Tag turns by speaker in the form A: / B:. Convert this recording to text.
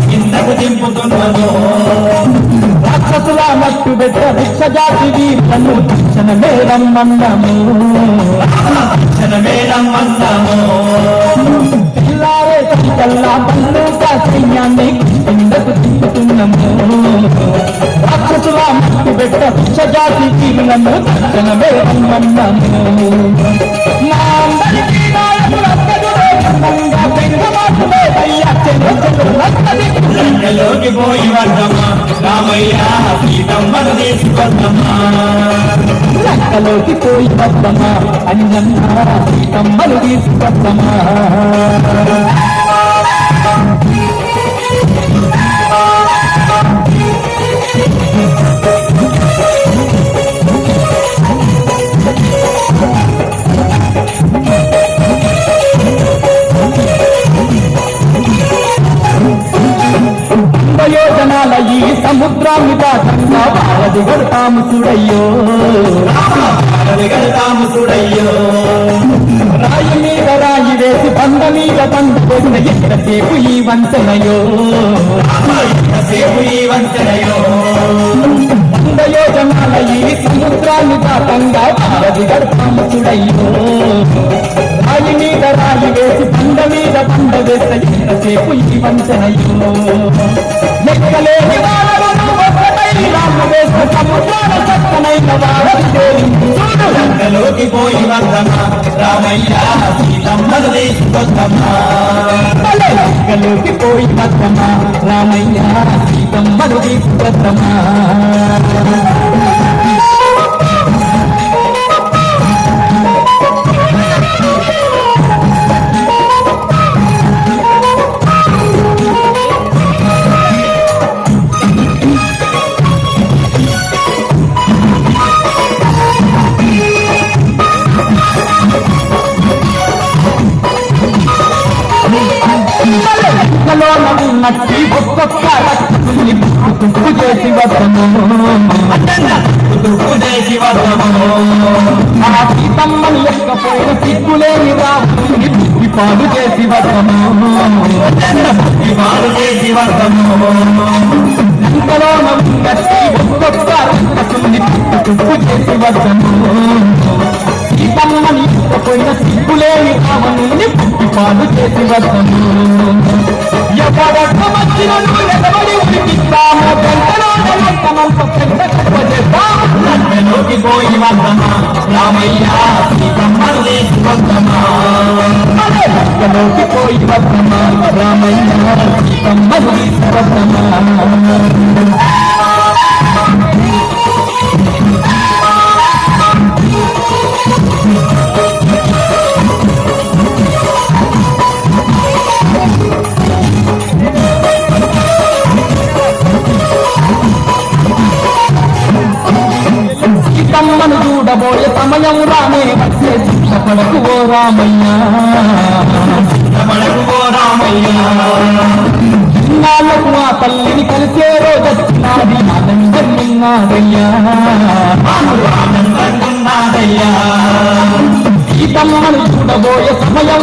A: కిందకు దింపుతున్నదో
B: రాక్షసుల మట్టు పెట్ట భిక్ష జాతి వీరులను క్షణమే రమ్మన్నాము పిల్లారే కల్లా బంధుక సైన్యాన్ని కిందకు దింపుతున్నాము రాక్షసుల మట్టు పెట్ట భిక్ష జాతి వీరులను క్షణమే రమ్మన్నాము
A: లంకలోకి పోయి వద్దమ్మా రామయ్య సీతమ్మను తీసుకొద్దమ్మా
B: లంకలోకి పోయి వద్దమ్మా అంజన్న సీతమ్మను తీసుకొద్దమ్మా యోజనాల ఈ సముద్రాన్ని దాటంగా వారది గడతాము చూడయ్యో రాయి మీద రాయి వేసి బండ మీద బండ పోసిన ఎంతసేపు ఈ వంచనయో యోజనాల ఈ సముద్రాన్ని దాటంగా వారది గడతాము చూడయ్యో రాయి మీద రాయి వేసి బండ మీద బండ వేసిన ఎంతసేపు ఈ వంచనయో లెక్కలేని సముద్రాల చక్కనైన
A: లంకలోకి పోయి వద్దమ్మా రామయ్య సీతమ్మను తీసుకొద్దమ్మా
B: లంకలోకి పోయి వద్దమ్మా రామయ్య సీతమ్మను తీసుకొద్దమ్మా నచ్చి ఒక్కొక్క తుప్పు చేసి వద్దము ఆ సీతమ్మని ఎక్కపోయిన సిగ్గులేని రాముని బుద్ధి పాలు చేసి వద్దము ఇంతలోన నచ్చి ఒక్కొక్క తుప్పు చేసి వద్దము సీతమ్మని ఎక్కపోయిన సిగ్గులేని రాముని బుద్ధి పాలు చేసి వద్దము
A: లంకలోకి పోయి వద్దమ్మా రామయ్య సీతమ్మను తీసుకొద్దమ్మా
B: లంకలోకి పోయి వద్దమ్మా రామయ్య సీతమ్మను తీసుకొద్దమ్మా సీతమ్మను చూడబోయే సమయం రామే వచ్చే చిత్తపడకు ఓ రామయ్య నాళ్ళకు మా తల్లిని కలిసే రోజొచ్చినాది ఆనందం సీతమ్మను చూడబోయే సమయం